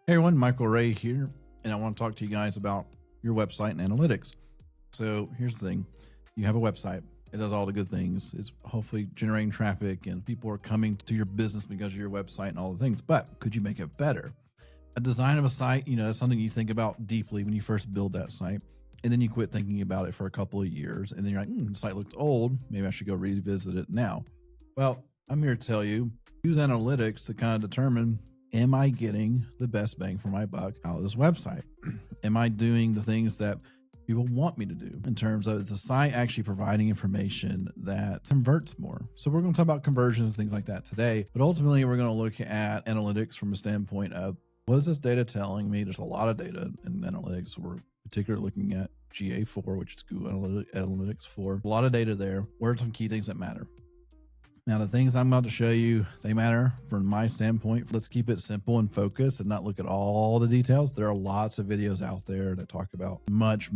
Hey everyone, Michael Ray here, and I want to talk to you guys about your website and analytics. So here's the thing. You have a website. It does all the good things. It's hopefully generating traffic and people are coming to your business because of your website and all the things. But could you make it better? A design of a site, that's something you think about deeply when you first build that site. And then you quit thinking about it for a couple of years. And then you're like, the site looks old. Maybe I should go revisit it now. Well, I'm here to tell you, use analytics to kind of determine, am I getting the best bang for my buck out of this website? Am I doing the things that people want me to do in terms of, is the site actually providing information that converts more? So we're going to talk about conversions and things like that today, but ultimately we're going to look at analytics from a standpoint of, what is this data telling me? There's a lot of data in analytics. We're particularly looking at GA4, which is Google Analytics 4. A lot of data there. What are some key things that matter? Now, the things I'm about to show you, they matter from my standpoint. Let's keep it simple and focused and not look at all the details. There are lots of videos out there that talk about much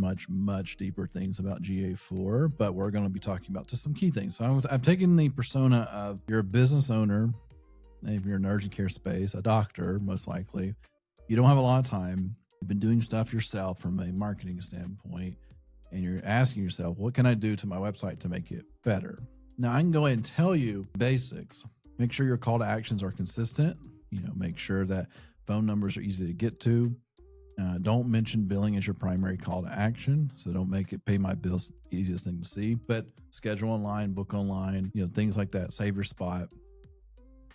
deeper things about GA4, but we're going to be talking about just some key things. So I've taken the persona of, you're a business owner, if you're in an urgent care space, a doctor, most likely. You don't have a lot of time. You've been doing stuff yourself from a marketing standpoint, and you're asking yourself, what can I do to my website to make it better? Now, I can go ahead and tell you basics. Make sure your call to actions are consistent. Make sure that phone numbers are easy to get to. Don't mention billing as your primary call to action. So don't make it pay my bills easiest thing to see, but schedule online, book online, things like that. Save your spot.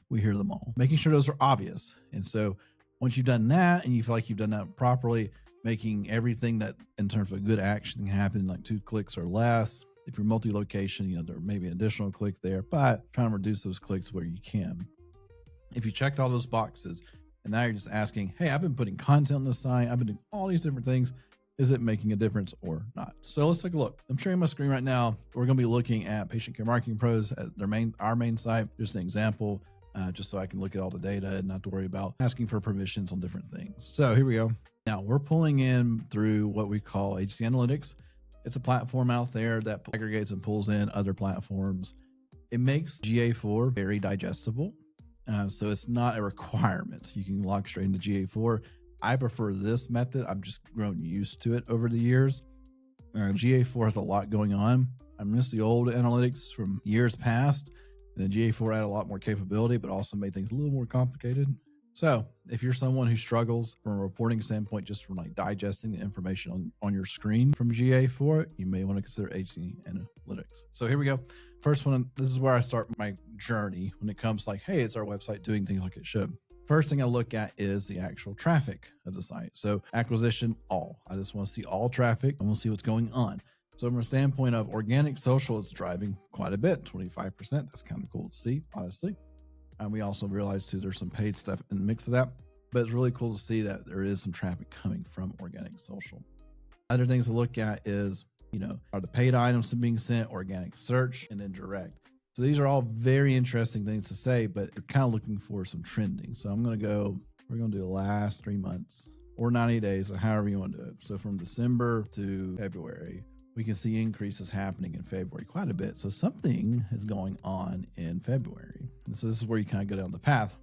We hear them all. Making sure those are obvious. And so once you've done that and you feel like you've done that properly, making everything that in terms of a good action can happen in like 2 clicks or less. If you're multi-location, there may be an additional click there, but trying to reduce those clicks where you can. If you checked all those boxes and now you're just asking, hey, I've been putting content on the site, I've been doing all these different things, is it making a difference or not? So let's take a look. I'm sharing my screen right now. We're going to be looking at Patient Care Marketing Pros at our main site. Just an example, just so I can look at all the data and not to worry about asking for permissions on different things. So here we go. Now we're pulling in through what we call HC Analytics. It's a platform out there that aggregates and pulls in other platforms. It makes GA4 very digestible. So it's not a requirement. You can log straight into GA4. I prefer this method. I've just grown used to it over the years. GA4 has a lot going on. I miss the old analytics from years past. And the GA4 had a lot more capability, but also made things a little more complicated. So if you're someone who struggles from a reporting standpoint, just from like digesting the information on your screen from GA4, you may want to consider HC Analytics. So here we go. First one, this is where I start my journey when it comes like, hey, it's our website doing things like it should. First thing I look at is the actual traffic of the site. So acquisition, all. I just want to see all traffic and we'll see what's going on. So from a standpoint of organic social, it's driving quite a bit, 25%. That's kind of cool to see, honestly. And we also realize too, there's some paid stuff in the mix of that, but it's really cool to see that there is some traffic coming from organic social. Other things to look at is, are the paid items being sent, organic search, and then direct. So these are all very interesting things to say, but you're kind of looking for some trending. So we're going to do the last 3 months or 90 days, or however you want to do it. So from December to February, we can see increases happening in February quite a bit. So something is going on in February. And so this is where you kind of go down the path.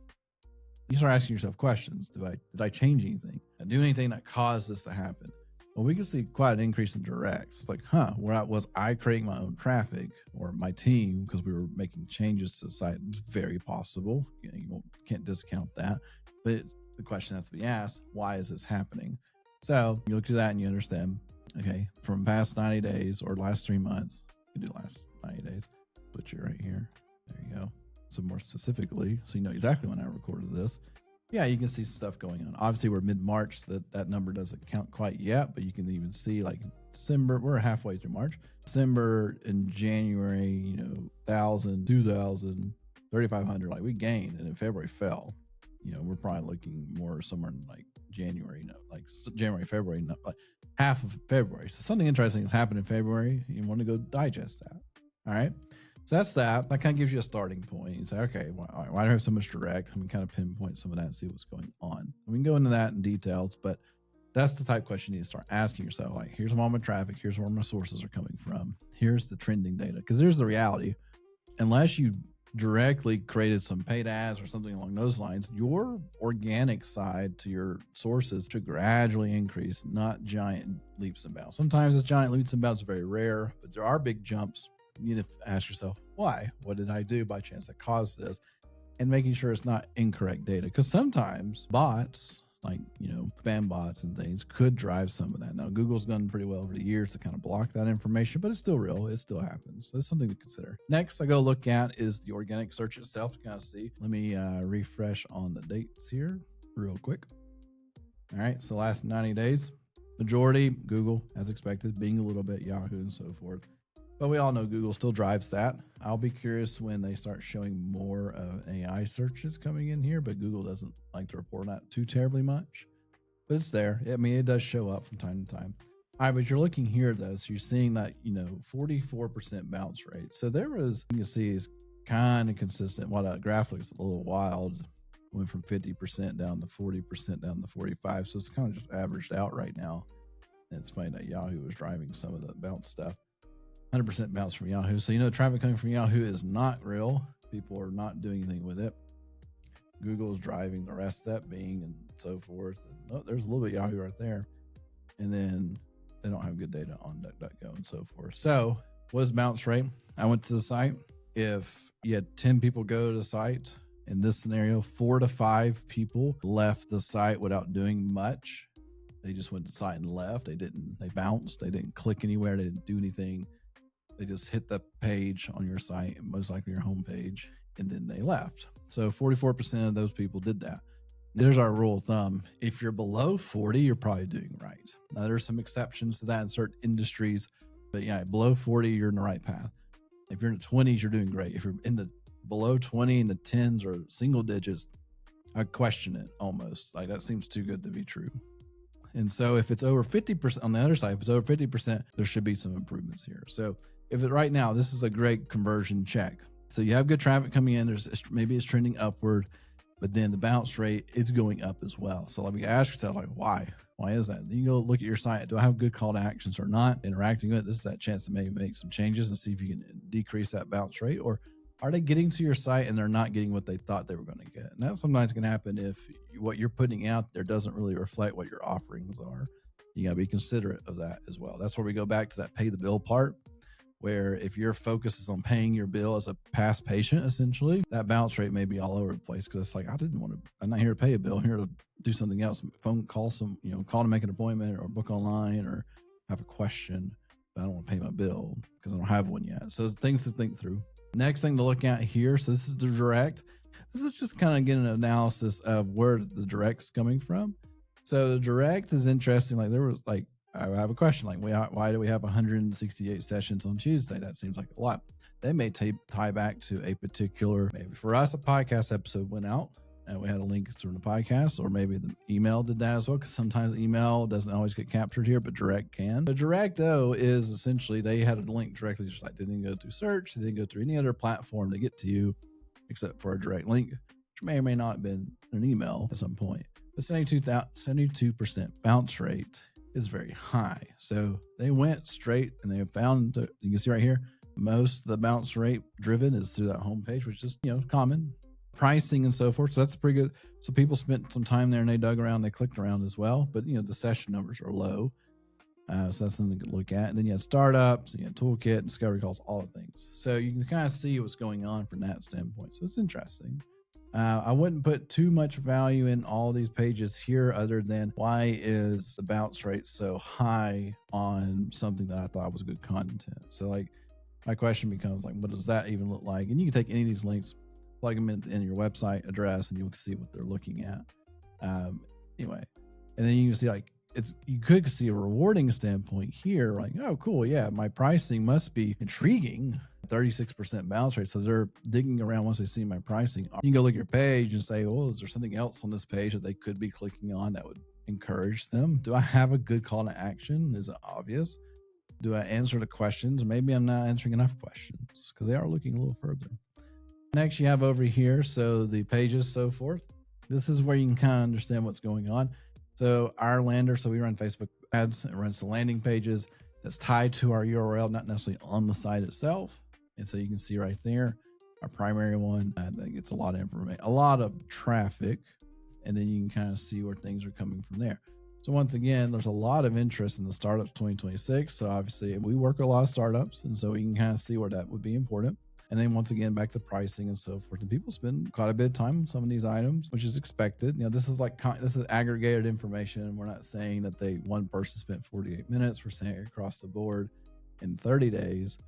You start asking yourself questions. Did I change anything? Did I do anything that caused this to happen? Well, we can see quite an increase in directs. It's like, was I creating my own traffic or my team because we were making changes to the site? It's very possible. You can't discount that. But the question has to be asked, why is this happening? So you look at that and you understand, okay, from past 90 days or last 3 months, you do last 90 days, put you right here. There you go. So more specifically, so you know exactly when I recorded this. Yeah, you can see stuff going on. Obviously, we're mid-March. That number doesn't count quite yet, but you can even see like December, we're halfway through March. December and January, 1,000, 2,000, 3,500, like we gained, and in February fell. We're probably looking more somewhere in like January, January, February, like half of February. So something interesting has happened in February. You want to go digest that. All right. So that's that. That kind of gives you a starting point. You say, okay, why do I have so much direct? I can kind of pinpoint some of that and see what's going on. We can go into that in details, but that's the type of question you need to start asking yourself. Like, here's all my traffic. Here's where my sources are coming from. Here's the trending data. Because here's the reality. Unless you directly created some paid ads or something along those lines, your organic side to your sources should gradually increase, not giant leaps and bounds. Sometimes the giant leaps and bounds are very rare, but there are big jumps. You need to ask yourself, why? What did I do by chance that caused this? And making sure it's not incorrect data. Because sometimes bots, like, spam bots and things, could drive some of that. Now, Google's done pretty well over the years to kind of block that information, but it's still real. It still happens. So it's something to consider. Next, I go look at is the organic search itself to kind of see. Let me refresh on the dates here real quick. All right. So last 90 days, majority Google, as expected, Bing a little bit, Yahoo, and so forth. But we all know Google still drives that. I'll be curious when they start showing more of AI searches coming in here, but Google doesn't like to report on that too terribly much. But it's there. I mean, it does show up from time to time. All right, but you're looking here though, so you're seeing that 44% bounce rate. So there was, you can see, is kind of consistent. While that graph looks a little wild, went from 50% down to 40% down to 45. So it's kind of just averaged out right now. And it's funny that Yahoo was driving some of the bounce stuff. 100% bounce from Yahoo. So, traffic coming from Yahoo is not real. People are not doing anything with it. Google is driving the rest of that, Bing and so forth. And, there's a little bit of Yahoo right there. And then they don't have good data on DuckDuckGo and so forth. So, what's bounce rate? I went to the site. If you had 10 people go to the site, in this scenario, 4 to 5 people left the site without doing much. They just went to the site and left. They bounced. They didn't click anywhere. They didn't do anything. They just hit the page on your site, most likely your home page, and then they left. So 44% of those people did that. There's our rule of thumb. If you're below 40, you're probably doing right. Now, there's some exceptions to that in certain industries, but yeah, below 40, you're in the right path. If you're in the 20s, you're doing great. If you're in the below 20 in the 10s or single digits, I question it almost. Like, that seems too good to be true. And so if it's over 50% on the other side, if it's over 50%, there should be some improvements here. So right now, this is a great conversion check. So you have good traffic coming in. Maybe it's trending upward, but then the bounce rate is going up as well. So let me ask yourself, like, why? Why is that? Then you go look at your site. Do I have good call to actions or not? Interacting with it. This is that chance to maybe make some changes and see if you can decrease that bounce rate. Or are they getting to your site and they're not getting what they thought they were going to get? And that sometimes can happen if what you're putting out there doesn't really reflect what your offerings are. You got to be considerate of that as well. That's where we go back to that pay the bill part, where if your focus is on paying your bill as a past patient, essentially, that bounce rate may be all over the place because it's like, I'm not here to pay a bill. I'm here to do something else. Call to make an appointment or book online or have a question, but I don't want to pay my bill because I don't have one yet. So things to think through. Next thing to look at here. So this is the direct. This is just kind of getting an analysis of where the direct's coming from. So the direct is interesting. Like I have a question, like, why do we have 168 sessions on Tuesday? That seems like a lot. They may tie back to a particular, maybe for us, a podcast episode went out and we had a link through the podcast, or maybe the email did that as well, because sometimes email doesn't always get captured here, but direct can. The direct, though, is essentially they had a link directly to your site. They didn't go through search. They didn't go through any other platform to get to you except for a direct link, which may or may not have been an email at some point. But 72% bounce rate is very high. So they went straight and they found, you can see right here, most of the bounce rate driven is through that homepage, which is, common pricing and so forth. So that's pretty good. So people spent some time there and they dug around, they clicked around as well, but the session numbers are low. So that's something to look at. And then you have startups, you have toolkit, discovery calls, all the things. So you can kind of see what's going on from that standpoint. So it's interesting. I wouldn't put too much value in all these pages here other than why is the bounce rate so high on something that I thought was good content. So like my question becomes like, what does that even look like? And you can take any of these links, plug them in your website address, and you'll see what they're looking at. Anyway, and then you can see like you could see a rewarding standpoint here, like, oh, cool, yeah, my pricing must be intriguing. 36% bounce rate. So they're digging around once they see my pricing. You can go look at your page and say, oh, is there something else on this page that they could be clicking on that would encourage them? Do I have a good call to action? Is it obvious? Do I answer the questions? Maybe I'm not answering enough questions because they are looking a little further. Next, you have over here, so the pages, so forth. This is where you can kind of understand what's going on. So our lander, so we run Facebook ads. It runs the landing pages that's tied to our URL, not necessarily on the site itself. And so you can see right there, our primary one that gets a lot of information, a lot of traffic, and then you can kind of see where things are coming from there. So once again, there's a lot of interest in the startups 2026. So obviously we work with a lot of startups, and so we can kind of see where that would be important. And then once again, back to pricing and so forth. And people spend quite a bit of time on some of these items, which is expected. This is this is aggregated information. And we're not saying that one person spent 48 minutes. We're saying across the board in 30 days,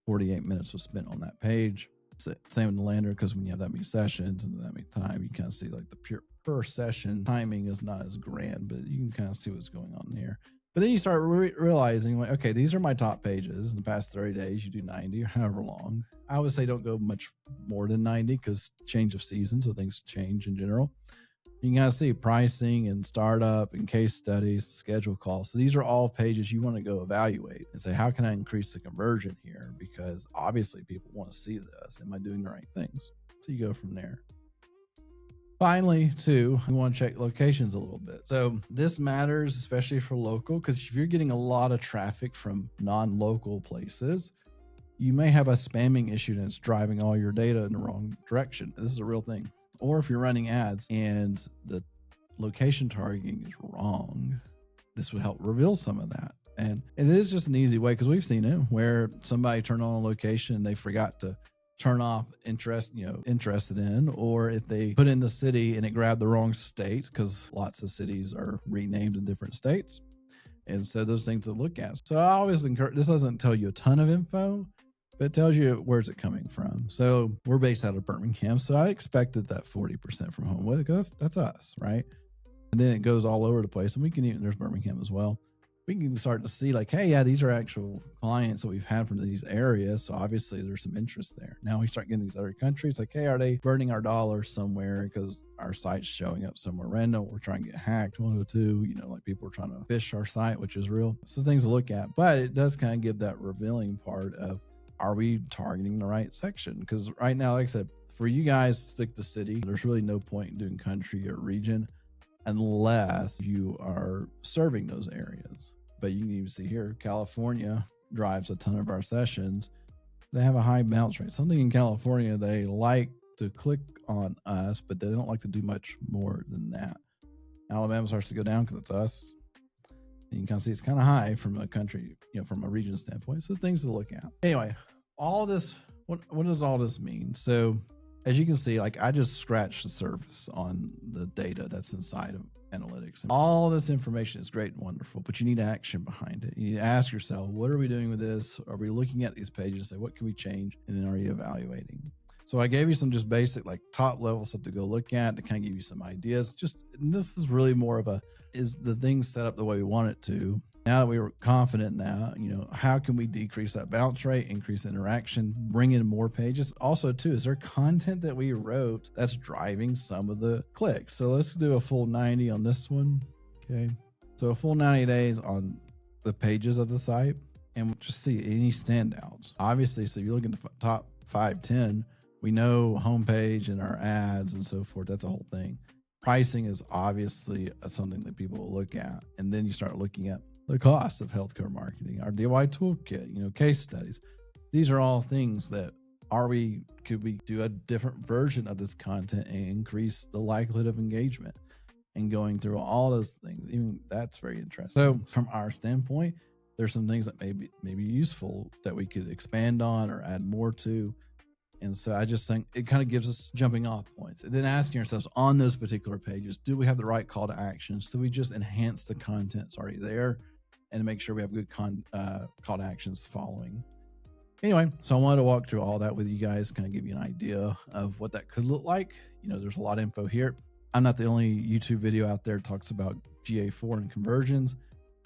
48 minutes was spent on that page. Same with the lander, because when you have that many sessions and that many time, you kind of see like the pure per session timing is not as grand, but you can kind of see what's going on there. But then you start realizing, like, okay, these are my top pages. In the past 30 days, you do 90 or however long. I would say don't go much more than 90 because change of season, so things change in general. You can kind of see pricing and startup and case studies, schedule calls. So these are all pages you want to go evaluate and say, how can I increase the conversion here? Because obviously people want to see this. Am I doing the right things? So you go from there. Finally, too, we want to check locations a little bit. So this matters, especially for local, because if you're getting a lot of traffic from non-local places, you may have a spamming issue and it's driving all your data in the wrong direction. This is a real thing. Or if you're running ads and the location targeting is wrong, this would help reveal some of that. And it is just an easy way, because we've seen it where somebody turned on a location and they forgot to turn off interested in, or if they put in the city and it grabbed the wrong state, because lots of cities are renamed in different states. And so those things to look at. So I always encourage, this doesn't tell you a ton of info, but it tells you where's it coming from. So we're based out of Birmingham. So I expected that 40% from Homewood, because that's us, right? And then it goes all over the place. And there's Birmingham as well. We can start to see like, hey, yeah, these are actual clients that we've had from these areas. So obviously there's some interest there. Now we start getting these other countries like, hey, are they burning our dollars somewhere because our site's showing up somewhere random? We're trying to get hacked, one of the two, like people are trying to phish our site, which is real. So things to look at, but it does kind of give that revealing part of, are we targeting the right section? Because right now, like I said, for you guys, stick to city. There's really no point in doing country or region unless you are serving those areas. But you can even see here, California drives a ton of our sessions. They have a high bounce rate. Something in California, they like to click on us, but they don't like to do much more than that. Alabama starts to go down because it's us. And you can kind of see it's kind of high from a country, from a region standpoint. So things to look at. Anyway, all this, what does all this mean? So as you can see, like I just scratched the surface on the data that's inside of analytics. And all this information is great and wonderful, but you need action behind it. You need to ask yourself, what are we doing with this? Are we looking at these pages and say, what can we change? And then are you evaluating? So I gave you some just basic, like top level stuff to go look at to kind of give you some ideas. This is really more of is the thing set up the way we want it to? Now that we were confident now, how can we decrease that bounce rate, increase interaction, bring in more pages? Also, too, is there content that we wrote that's driving some of the clicks? So let's do a full 90 on this one. Okay. So a full 90 days on the pages of the site, and we'll just see any standouts. Obviously, so if you look at the top 5, 10, we know homepage and our ads and so forth. That's a whole thing. Pricing is obviously something that people will look at. And then you start looking at the cost of healthcare marketing, our DIY toolkit, case studies. These are all things that could we do a different version of this content and increase the likelihood of engagement, and going through all those things. Even that's very interesting. So from our standpoint, there's some things that may be useful that we could expand on or add more to. And so I just think it kind of gives us jumping off points. And then asking ourselves on those particular pages, do we have the right call to actions? So we just enhance the content that's already there and make sure we have good call to actions following. Anyway, so I wanted to walk through all that with you guys, kind of give you an idea of what that could look like. There's a lot of info here. I'm not the only YouTube video out there that talks about GA4 and conversions.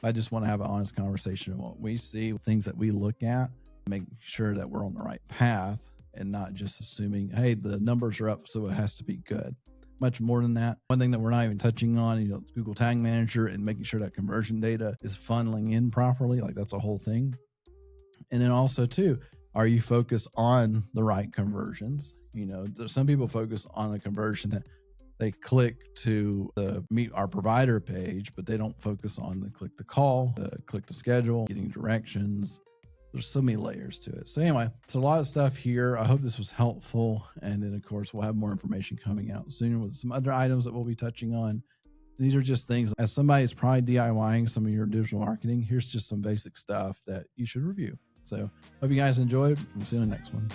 I just want to have an honest conversation on what we see, things that we look at, making sure that we're on the right path and not just assuming, hey, the numbers are up, so it has to be good. Much more than that. One thing that we're not even touching on, Google Tag Manager and making sure that conversion data is funneling in properly. Like that's a whole thing. And then also too, are you focused on the right conversions? There's some people focus on a conversion that they click to the meet our provider page, but they don't focus on the click the call, the click to schedule, getting directions, there's so many layers to it. So anyway, it's a lot of stuff here. I hope this was helpful. And then of course we'll have more information coming out soon with some other items that we'll be touching on. These are just things, as somebody is probably DIYing some of your digital marketing, here's just some basic stuff that you should review. So hope you guys enjoyed. We'll see you in the next one.